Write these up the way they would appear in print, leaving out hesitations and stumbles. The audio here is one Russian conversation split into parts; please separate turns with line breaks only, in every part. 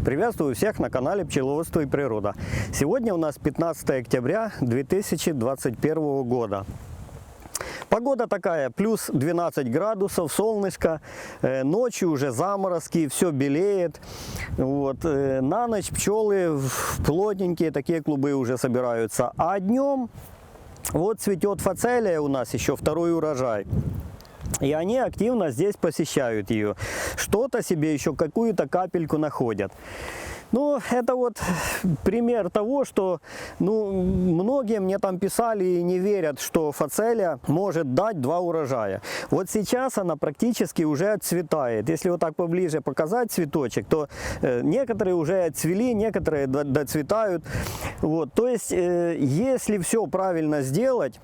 Приветствую всех на канале Пчеловодство и природа. Сегодня у нас 15 октября 2021 года. Погода такая, плюс 12 градусов, солнышко, ночью уже заморозки, все белеет. Вот. На ночь пчелы плотненькие, такие клубы уже собираются. А днем вот цветет фацелия у нас, еще второй урожай. И они активно здесь посещают ее. Что-то себе еще, какую-то капельку находят. Ну, это вот пример того, что многие мне там писали и не верят, что фацелия может дать 2 урожая. Вот сейчас она практически уже отцветает. Если вот так поближе показать цветочек, то некоторые уже отцвели, некоторые доцветают. Вот. То есть, если все правильно сделать,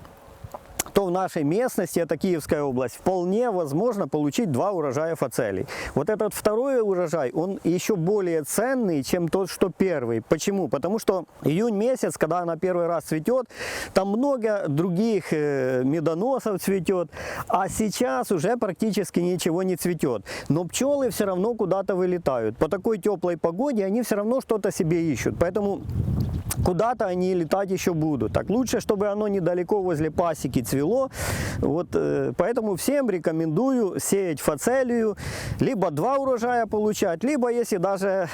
то в нашей местности, это Киевская область, вполне возможно получить 2 урожая фацелий. Вот этот второй урожай, он еще более ценный, чем тот, что первый. Почему? Потому что июнь месяц, когда она первый раз цветет, там много других медоносов цветет, а сейчас уже практически ничего не цветет. Но пчелы все равно куда-то вылетают. По такой теплой погоде они все равно что-то себе ищут. Поэтому куда-то они летать еще будут. Так лучше, чтобы оно недалеко возле пасеки цвело. Вот, поэтому всем рекомендую сеять фацелию, либо 2 урожая получать, либо если даже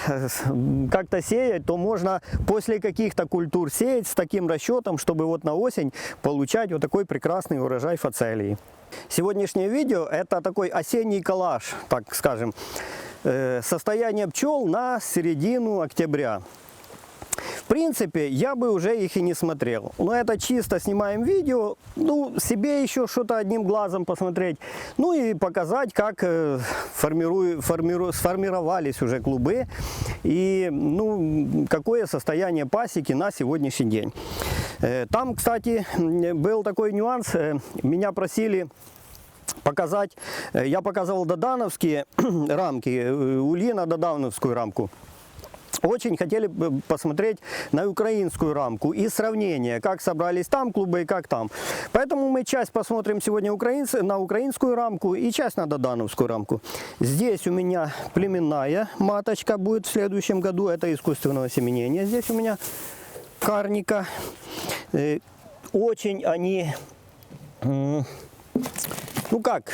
как-то сеять, то можно после каких-то культур сеять с таким расчетом, чтобы вот на осень получать вот такой прекрасный урожай фацелии. Сегодняшнее видео это такой осенний коллаж, так скажем, состояние пчел на середину октября. В принципе, я бы уже их и не смотрел. Но это чисто снимаем видео, себе еще что-то одним глазом посмотреть. Ну и показать, как сформировались уже клубы и какое состояние пасеки на сегодняшний день. Там, кстати, был такой нюанс. Меня просили показать, я показывал додановские рамки, ульина додановскую рамку. Очень хотели посмотреть на украинскую рамку и сравнение, как собрались там клубы и как там. Поэтому мы часть посмотрим сегодня на украинскую рамку и часть на додановскую рамку. Здесь у меня племенная маточка будет в следующем году. Это искусственного семенения. Здесь у меня карника. Очень они,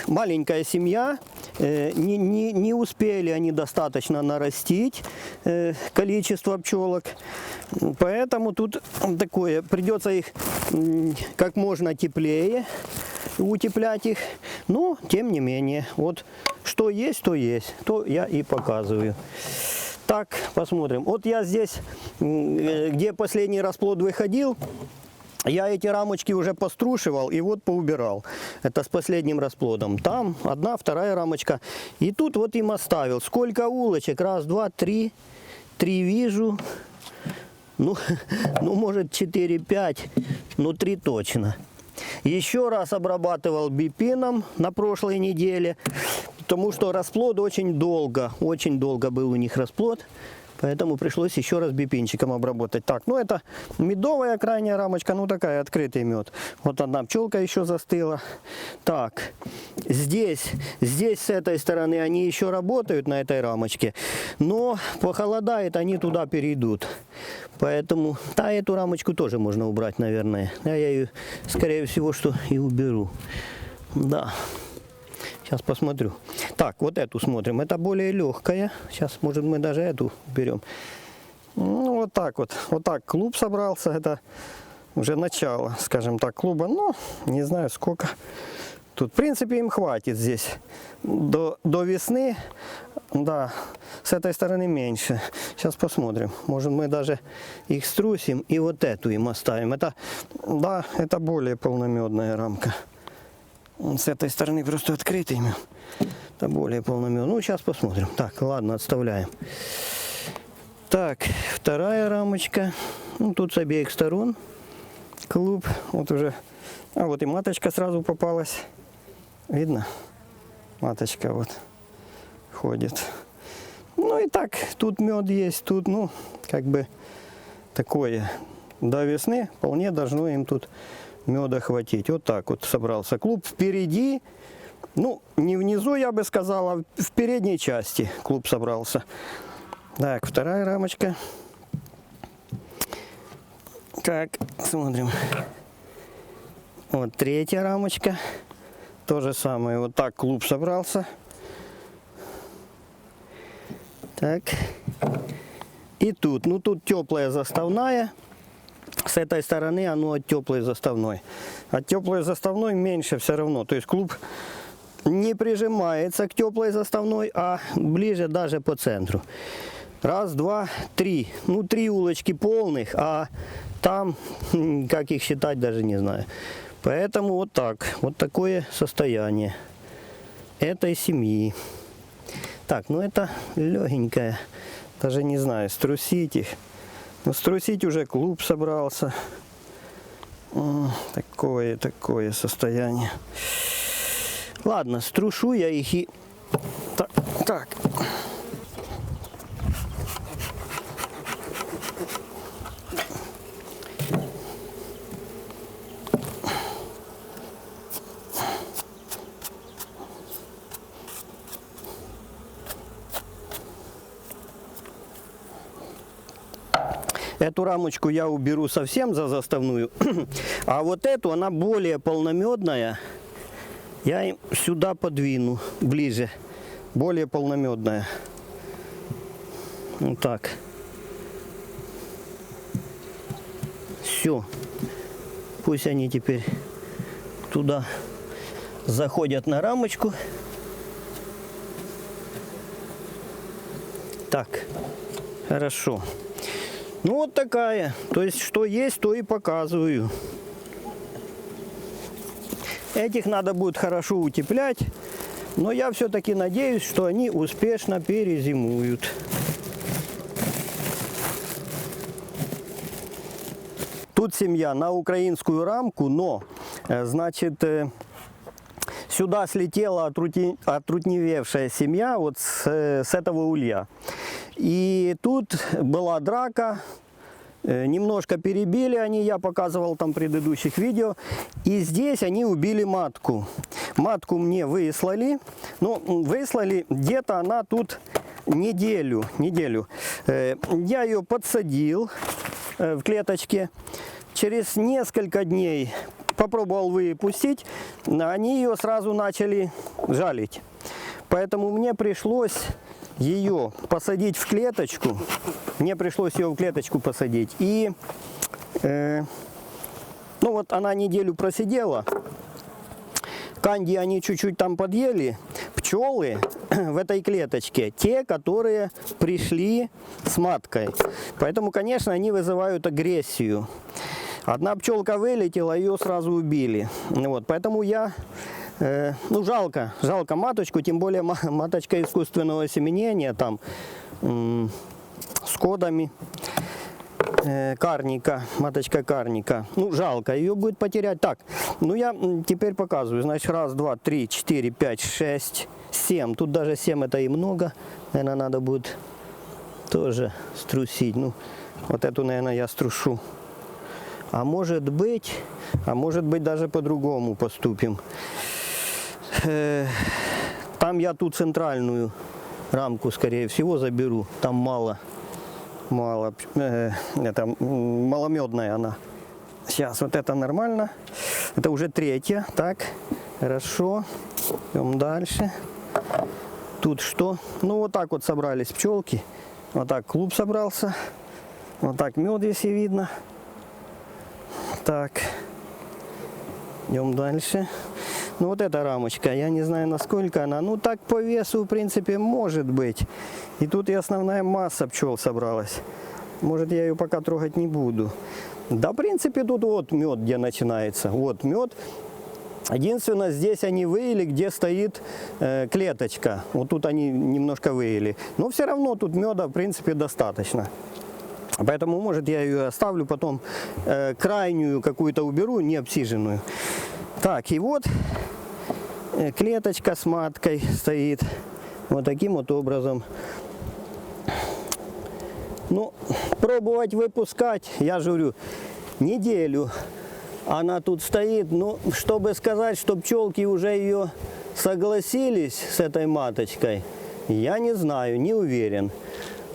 маленькая семья. Не успели они достаточно нарастить количество пчелок, поэтому тут такое, придется их как можно теплее утеплять их, но тем не менее, вот что есть, то я и показываю. Так, посмотрим. Вот я здесь, где последний расплод выходил, я эти рамочки уже пострушивал и вот поубирал. Это с последним расплодом. Там 1, 2 рамочка. И тут вот им оставил. Сколько улочек? 1, 2, 3. 3 вижу. Может 4, 5. 3 точно. Еще раз обрабатывал бипином на прошлой неделе. Потому что расплод очень долго был у них расплод. Поэтому пришлось еще раз бипинчиком обработать. Так, это медовая крайняя рамочка, такая, открытый мед. Вот одна пчелка еще застыла. Так, здесь с этой стороны они еще работают на этой рамочке. Но похолодает, они туда перейдут. Поэтому, эту рамочку тоже можно убрать, наверное. Я ее, скорее всего, что и уберу. Да. Сейчас посмотрю. Так, вот эту смотрим. Это более легкая. Сейчас, может, мы даже эту берем. Вот так вот. Вот так клуб собрался. Это уже начало, скажем так, клуба. Не знаю сколько. Тут, в принципе, им хватит здесь до весны. Да, с этой стороны меньше. Сейчас посмотрим. Может, мы даже их струсим и вот эту им оставим. Это более полномедная рамка. С этой стороны просто открытый мед. Это более полномед. Сейчас посмотрим. Так, ладно, отставляем. Так, 2 рамочка. Тут с обеих сторон клуб. Вот уже. Вот и маточка сразу попалась. Видно? Маточка вот ходит. И так, тут мед есть. Тут, как бы такое. До весны вполне должно им тут меда хватить. Вот так вот собрался клуб. Впереди Ну, не внизу, я бы сказал, а в передней части клуб собрался. Так, вторая рамочка. Так, смотрим. Вот третья рамочка. То же самое. Вот так клуб собрался. Так. И тут. Ну, тут теплая заставная. С этой стороны оно от теплой заставной. От теплой заставной меньше все равно. То есть клуб не прижимается к теплой заставной, а ближе даже по центру. Раз, два, три. Ну, 3 улочки полных, а там, как их считать, даже не знаю. Поэтому вот так. Вот такое состояние этой семьи. Так, ну это легенькая. Даже не знаю, струсить их. Но струсить уже клуб собрался. Такое состояние. Ладно, струшу я их и... Так. Эту рамочку я уберу совсем за заставную, а вот эту, она более полномедная, я им сюда подвину ближе, более полномедная. Вот так. Все. Пусть они теперь туда заходят на рамочку. Так, хорошо. Ну вот такая. То есть, что есть, то и показываю. Этих надо будет хорошо утеплять. Но я все-таки надеюсь, что они успешно перезимуют. Тут семья на украинскую рамку, но, значит, сюда слетела отрутневевшая семья вот с этого улья. И тут была драка, немножко перебили они, я показывал там в предыдущих видео. И здесь они убили матку. Матку мне выслали, ну, выслали где-то она тут неделю. Я ее подсадил в клеточке. Через несколько дней попробовал выпустить, они ее сразу начали жалить. Поэтому мне пришлось ее посадить в клеточку. И ну вот она неделю просидела. Канди они чуть-чуть там подъели. Пчелы в этой клеточке, те, которые пришли с маткой. Поэтому, конечно, они вызывают агрессию. Одна пчелка вылетела, ее сразу убили. Вот, поэтому я... ну, жалко маточку, тем более маточка искусственного осеменения, там, с кодами карника, маточка карника. Ну, жалко, ее будет потерять. Так, ну, я теперь показываю. Значит, раз, два, три, 4, 5, 6, 7. Тут даже 7 это и много. Наверное, надо будет тоже струсить. Ну, вот эту, наверное, я струшу. А может быть даже по-другому поступим. Там я ту центральную рамку, скорее всего, заберу. Там мало, это маломедная она. Сейчас, вот это нормально. Это уже третья. Так, хорошо. Идем дальше. Тут что? Ну, вот так вот собрались пчелки. Вот так клуб собрался. Вот так мед, если видно. Так, идем дальше. Ну, вот эта рамочка, я не знаю, насколько она. Ну, так по весу, в принципе, может быть. И тут и основная масса пчел собралась. Может, я ее пока трогать не буду. Да, в принципе, тут вот мед, где начинается. Вот мед. Единственное, здесь они выели, где стоит клеточка. Вот тут они немножко выели. Но все равно тут меда, в принципе, достаточно. Поэтому, может, я ее оставлю, потом крайнюю какую-то уберу, не обсиженную. Так, и вот клеточка с маткой стоит. Вот таким вот образом. Ну, пробовать выпускать, я же говорю, неделю она тут стоит. Ну, чтобы сказать, что пчелки уже ее согласились с этой маточкой, я не знаю, не уверен.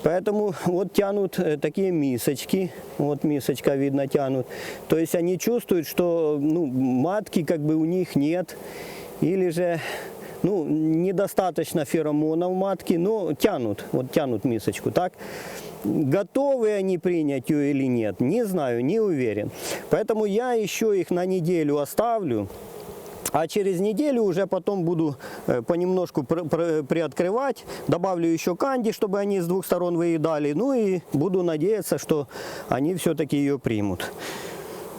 Поэтому вот тянут такие мисочки, вот мисочка видно тянут. То есть они чувствуют, что ну, матки как бы у них нет, или же ну, недостаточно феромонов матки, но тянут, вот тянут мисочку, так? Готовы они принять ее или нет, не знаю, не уверен. Поэтому я еще их на неделю оставлю. А через неделю уже потом буду понемножку приоткрывать, добавлю еще канди, чтобы они с двух сторон выедали. Ну и буду надеяться, что они все-таки ее примут.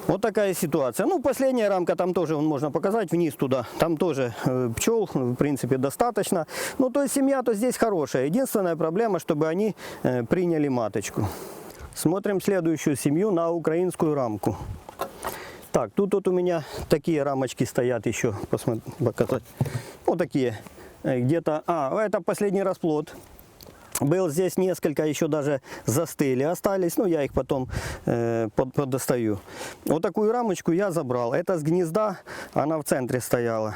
Вот такая ситуация. Ну, последняя рамка, там тоже можно показать, вниз туда. Там тоже пчел, в принципе, достаточно. Ну, то есть семья-то здесь хорошая. Единственная проблема, чтобы они приняли маточку. Смотрим следующую семью на украинскую рамку. Так, тут вот у меня такие рамочки стоят еще, посмотрите, показать. Вот такие, где-то, это последний расплод. Был здесь несколько, еще даже застыли, остались, ну я их потом подостаю. Вот такую рамочку я забрал, это с гнезда, она в центре стояла.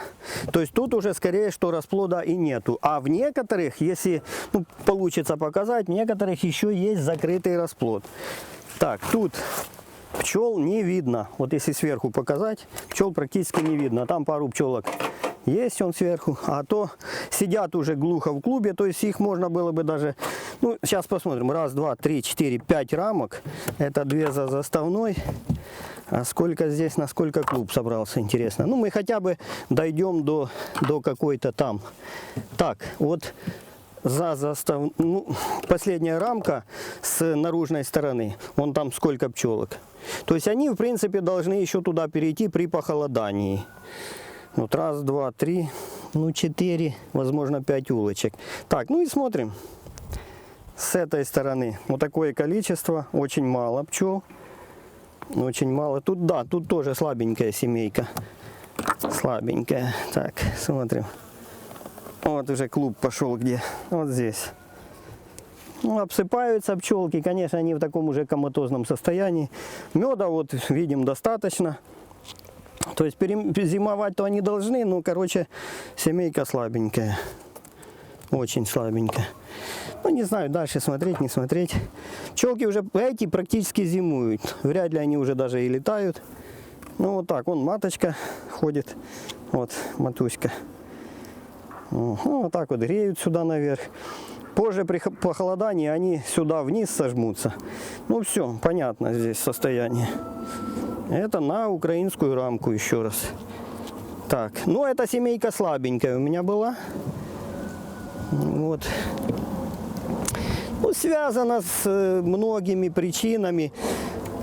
То есть тут уже скорее, что расплода и нету. А в некоторых, если ну, получится показать, в некоторых еще есть закрытый расплод. Так, тут... Пчел не видно. Вот если сверху показать, пчел практически не видно. Там пару пчелок есть он сверху, а то сидят уже глухо в клубе, то есть их можно было бы даже... Ну, сейчас посмотрим. Раз, два, три, четыре, 5 рамок. Это 2 за заставной. А сколько здесь, на сколько клуб собрался, интересно. Ну, мы хотя бы дойдем до какой-то там. Так, вот... ну, последняя рамка с наружной стороны, вон там сколько пчелок. То есть они в принципе должны еще туда перейти при похолодании. Вот раз, два, три, ну 4, возможно 5 улочек. Так, ну и смотрим. С этой стороны вот такое количество, очень мало пчел. Очень мало. Тут да, тут тоже слабенькая семейка. Слабенькая. Так, смотрим. Вот уже клуб пошел где. Вот здесь. Ну, обсыпаются пчелки. Конечно, они в таком уже коматозном состоянии. Меда вот видим достаточно. То есть зимовать-то они должны. Но, короче, семейка слабенькая. Очень слабенькая. Ну, не знаю, дальше смотреть, не смотреть. Пчелки уже эти практически зимуют. Вряд ли они уже даже и летают. Ну, вот так. Вон маточка ходит. Вот матуська. Ну, вот так вот греют сюда наверх. Позже при похолодании они сюда вниз сожмутся. Ну все, понятно здесь состояние. Это на украинскую рамку еще раз. Так, ну эта семейка слабенькая у меня была. Вот. Ну, связано с многими причинами.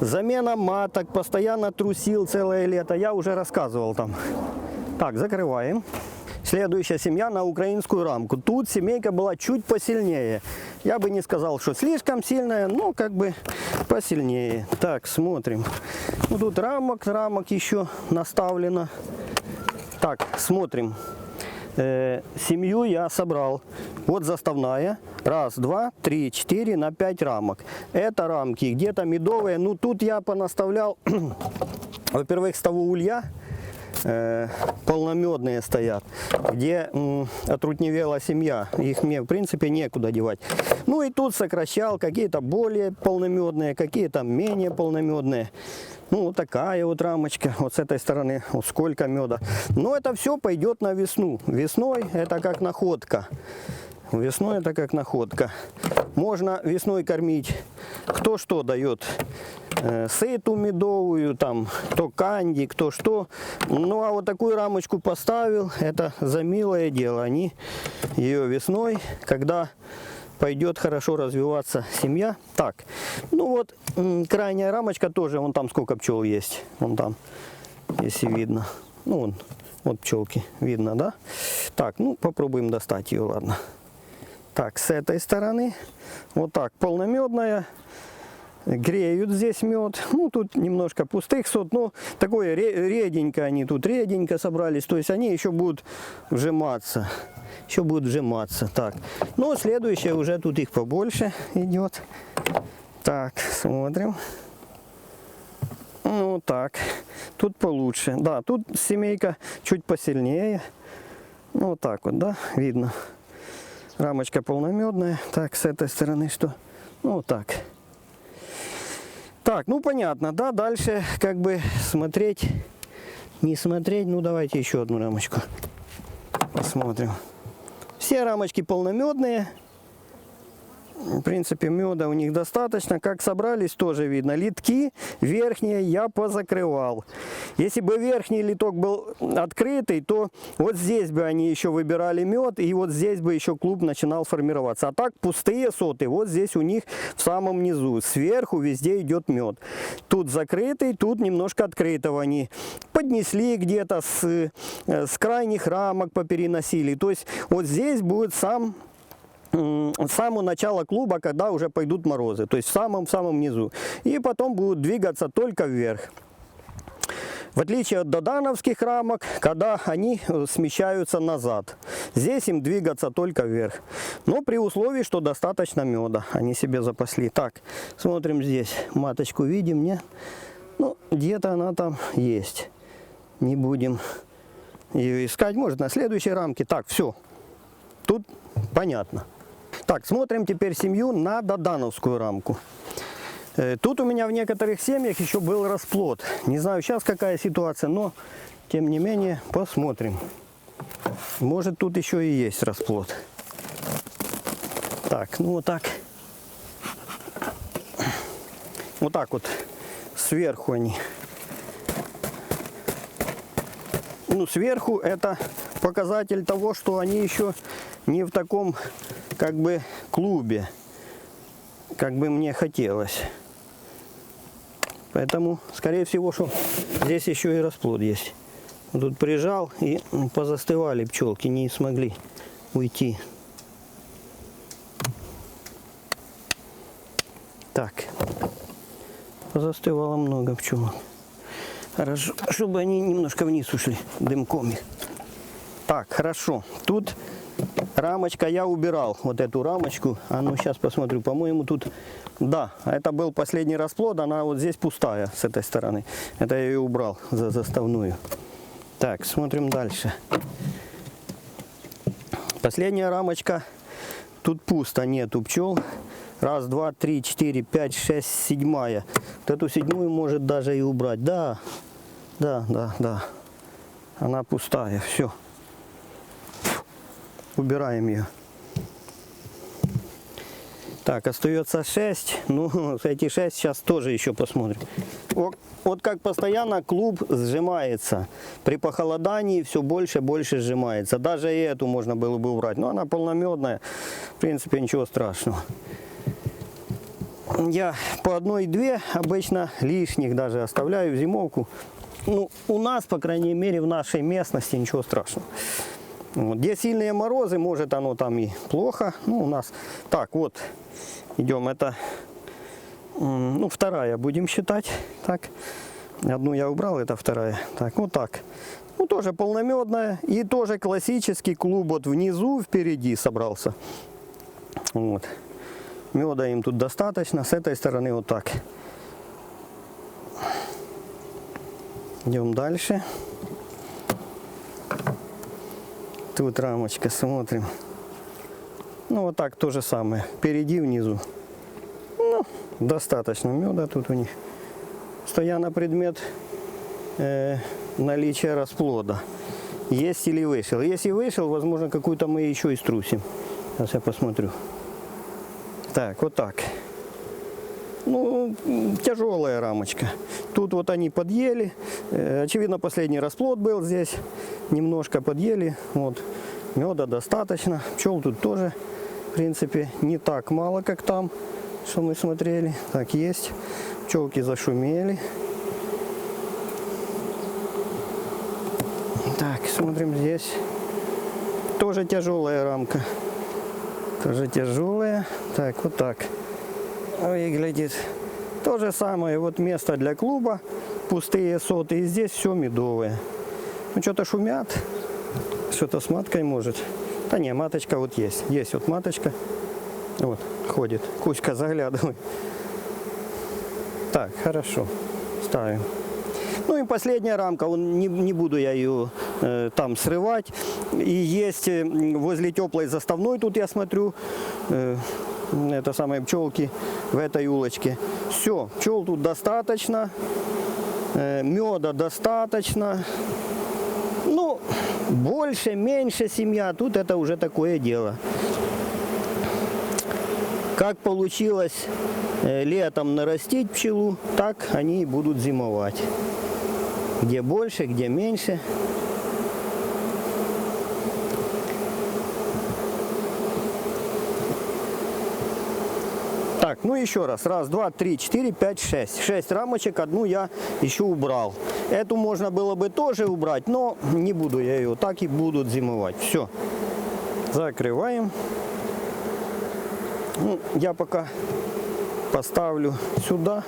Замена маток, постоянно трусил целое лето. Я уже рассказывал там. Так, закрываем. Следующая семья на украинскую рамку. Тут семейка была чуть посильнее. Я бы не сказал, что слишком сильная, но как бы посильнее. Так, смотрим. Ну, тут рамок еще наставлено. Так, смотрим. Семью я собрал. Вот заставная. Раз, два, три, 4 на 5 рамок. Это рамки где-то медовые. Ну, тут я понаставлял, во-первых, с того улья. Полномедные стоят, где отрутневела семья, их мне в принципе некуда девать. Ну и тут сокращал, какие-то более полномедные, какие-то менее полномедные. Ну вот такая вот рамочка, вот с этой стороны, вот сколько меда. Но это все пойдет на весну. Весной это как находка. Весной это как находка. Можно весной кормить, кто что дает. Сыту медовую, там, кто канди, кто что. Ну, а вот такую рамочку поставил, это за милое дело. Они ее весной, когда пойдет хорошо развиваться семья. Так, ну вот, крайняя рамочка тоже, вон там сколько пчел есть. Вон там, если видно. Ну, вон, вот пчелки, видно, да? Так, ну, попробуем достать ее, ладно. Так, с этой стороны, вот так, полномедная. Греют здесь мед. Ну, тут немножко пустых сот, но такое реденько они тут, реденько собрались. То есть они еще будут вжиматься. Еще будут вжиматься. Так, ну, следующее уже тут их побольше идет. Так, смотрим. Ну, так. Тут получше. Да, тут семейка чуть посильнее. Ну, вот так вот, да, видно. Рамочка полномедная. Так, с этой стороны что? Ну, вот так. Так, ну понятно, да, дальше как бы смотреть, не смотреть, ну давайте еще одну рамочку посмотрим. Все рамочки полномедные. В принципе, меда у них достаточно. Как собрались, тоже видно. Литки верхние я позакрывал. Если бы верхний литок был открытый, то вот здесь бы они еще выбирали мед, и вот здесь бы еще клуб начинал формироваться. А так пустые соты, вот здесь у них в самом низу. Сверху везде идет мед. Тут закрытый, тут немножко открытого они поднесли где-то, с крайних рамок попереносили. То есть вот здесь будет с самого начала клуба, когда уже пойдут морозы, то есть в самом низу, и потом будут двигаться только вверх. В отличие от додановских рамок, когда они смещаются назад, здесь им двигаться только вверх, но при условии, что достаточно меда они себе запасли. Так, смотрим здесь, маточку видим, не? Ну, где-то она там есть, не будем ее искать, может на следующей рамке. Так, все, тут понятно. Так, смотрим теперь семью на додановскую рамку. Тут у меня в некоторых семьях еще был расплод. Не знаю сейчас какая ситуация, но тем не менее посмотрим. Может тут еще и есть расплод. Так, ну вот так. Вот так вот сверху они. Ну, сверху это показатель того, что они еще не в таком как бы клубе, как бы мне хотелось. Поэтому, скорее всего, что здесь еще и расплод есть. Тут прижал и позастывали пчелки, не смогли уйти. Так, позастывало много пчелок. Хорошо, чтобы они немножко вниз ушли, дымком их. Так, хорошо. Тут рамочка я убирал, вот эту рамочку. А ну сейчас посмотрю, по-моему тут, да, это был последний расплод, она вот здесь пустая с этой стороны. Это я ее убрал за заставную. Так, смотрим дальше. Последняя рамочка, тут пусто, нету пчел. Раз, два, три, четыре, пять, шесть, седьмая. Вот эту седьмую может даже и убрать. Да, да, да, да. Она пустая, все. Убираем ее. Так, остается 6. Ну, эти 6 сейчас тоже еще посмотрим. Вот как постоянно клуб сжимается. При похолодании все больше и больше сжимается. Даже и эту можно было бы убрать. Но она полномедная. В принципе, ничего страшного. Я по одной-две обычно лишних даже оставляю в зимовку. Ну, у нас, по крайней мере, в нашей местности ничего страшного. Вот. Где сильные морозы, может оно там и плохо. Ну, у нас так вот идем. Это ну, вторая будем считать. Так, одну я убрал, это вторая. Так, вот так. Ну, тоже полномедная. И тоже классический клуб вот внизу, впереди собрался. Вот. Меда им тут достаточно. С этой стороны вот так. Идем дальше. Тут рамочка, смотрим. Ну, вот так то же самое. Впереди, внизу. Ну, достаточно меда тут у них. Постоянно предмет наличия расплода. Есть или вышел. Если вышел, возможно, какую-то мы еще и струсим. Сейчас я посмотрю. Так, вот так. Ну, тяжелая рамочка. Тут вот они подъели. Очевидно, последний расплод был здесь. Немножко подъели. Вот. Меда достаточно. Пчел тут тоже, в принципе, не так мало, как там, что мы смотрели. Так, есть. Пчелки зашумели. Так, смотрим здесь. Тоже тяжелая рамка. Тоже тяжелая. Так, вот так выглядит. То же самое, вот место для клуба, пустые соты, и здесь все медовое. Ну, что-то шумят, что-то с маткой может. Да не, маточка вот есть. Есть вот маточка. Вот, ходит. Кузька заглядывает. Так, хорошо. Ставим. Ну и последняя рамка, не буду я ее там срывать. И есть возле теплой заставной, тут я смотрю, это самые пчелки в этой улочке. Все, пчел тут достаточно, меда достаточно. Ну, больше, меньше семья, тут это уже такое дело. Как получилось летом нарастить пчелу, так они и будут зимовать. Где больше, где меньше. Так, ну еще раз. Раз, два, три, четыре, пять, шесть. 6 рамочек, одну я еще убрал. Эту можно было бы тоже убрать, но не буду я ее. Так и будут зимовать. Все. Закрываем. Ну, я пока поставлю сюда.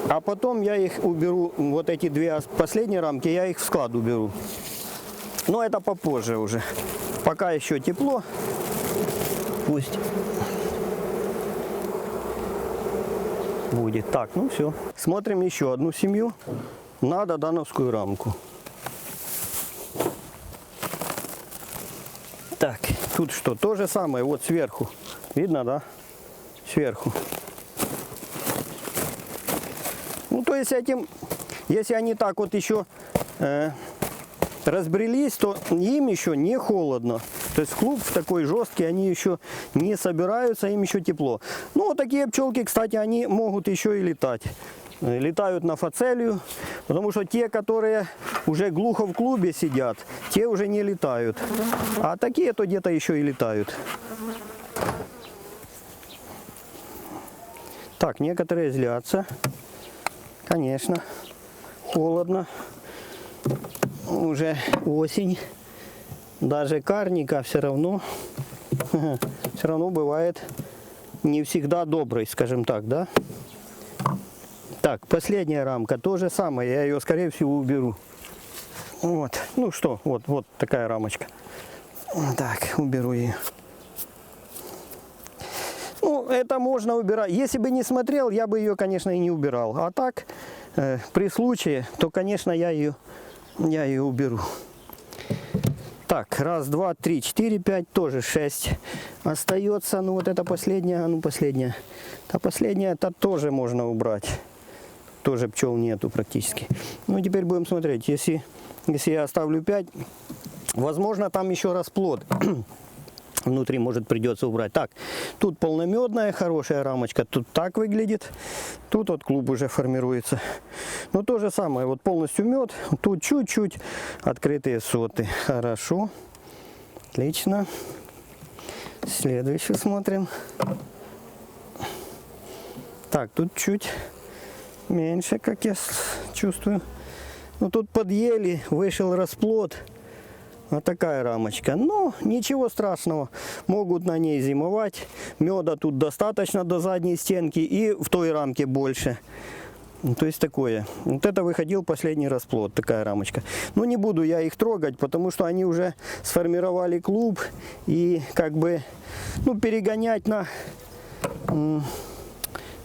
А потом я их уберу, вот эти две последние рамки, я их в склад уберу. Но это попозже уже. Пока еще тепло. Пусть будет. Так, ну все. Смотрим еще одну семью на додановскую рамку. Так, тут что? То же самое, вот сверху. Видно, да? Сверху. Ну, то есть этим, если они так вот еще разбрелись, то им еще не холодно. То есть клуб такой жесткий, они еще не собираются, им еще тепло. Ну, вот такие пчелки, кстати, они могут еще и летать. Летают на фацелию, потому что те, которые уже глухо в клубе сидят, те уже не летают. А такие то где-то еще и летают. Так, некоторые злятся. Конечно, холодно. Уже осень. Даже карника все равно бывает не всегда добрый, скажем так, да? Так, последняя рамка, то же самое, я ее, скорее всего, уберу. Вот, ну что, вот такая рамочка. Так, уберу ее. Ну, это можно убирать. Если бы не смотрел, я бы ее, конечно, и не убирал. А так, при случае, то, конечно, я ее уберу. Так, раз, два, три, четыре, пять, тоже 6 остается. Ну, вот это последняя, ну, последняя. Та последняя, это тоже можно убрать. Тоже пчел нету практически. Ну, теперь будем смотреть. Если я оставлю 5, возможно, там еще расплод. Внутри, может, придется убрать. Так, тут полномедная, хорошая рамочка. Тут так выглядит. Тут вот клуб уже формируется. Но то же самое. Вот полностью мед. Тут чуть-чуть открытые соты. Хорошо. Отлично. Следующий смотрим. Так, тут чуть меньше, как я чувствую. Ну, тут подъели, вышел расплод. Вот такая рамочка. Но ничего страшного. Могут на ней зимовать. Меда тут достаточно до задней стенки. И в той рамке больше. То есть такое. Вот это выходил последний расплод. Такая рамочка. Но не буду я их трогать, потому что они уже сформировали клуб. И как бы, ну, перегонять на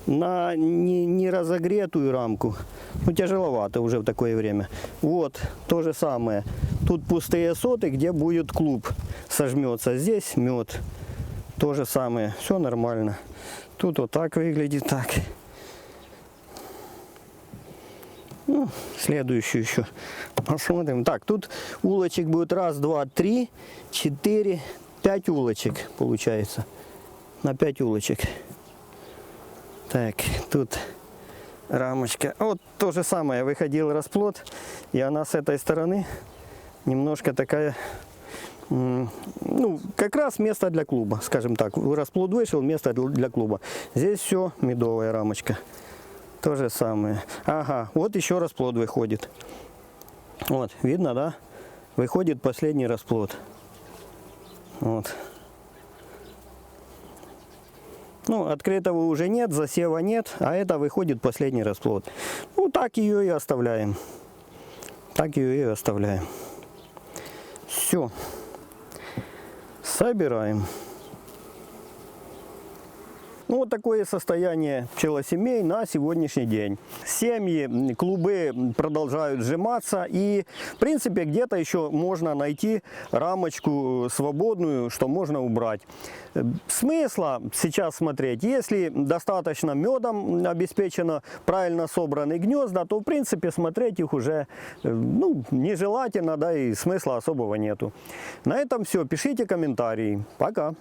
не разогретую рамку. Ну, тяжеловато уже в такое время. Вот, то же самое. Тут пустые соты, где будет клуб. Сожмется. Здесь мед. То же самое. Все нормально. Тут вот так выглядит. Так. Ну, следующую еще посмотрим. Так, тут улочек будет раз, два, три, 4, 5 улочек получается. На 5 улочек. Так, тут рамочка. Вот то же самое. Выходил расплод. И она с этой стороны немножко такая, ну, как раз место для клуба, скажем так. Расплод вышел, место для клуба. Здесь все медовая рамочка. То же самое. Ага, вот еще расплод выходит. Вот, видно, да? Выходит последний расплод. Вот. Ну, открытого уже нет, засева нет, а это выходит последний расплод. Ну, так ее и оставляем. Так ее и оставляем. Все. Собираем. Ну, вот такое состояние пчелосемей на сегодняшний день. Семьи, клубы продолжают сжиматься, и, в принципе, где-то еще можно найти рамочку свободную, что можно убрать. Смысла сейчас смотреть, если достаточно медом обеспечено, правильно собраны гнезда, то, в принципе, смотреть их уже нежелательно, да, и смысла особого нету. На этом все. Пишите комментарии. Пока.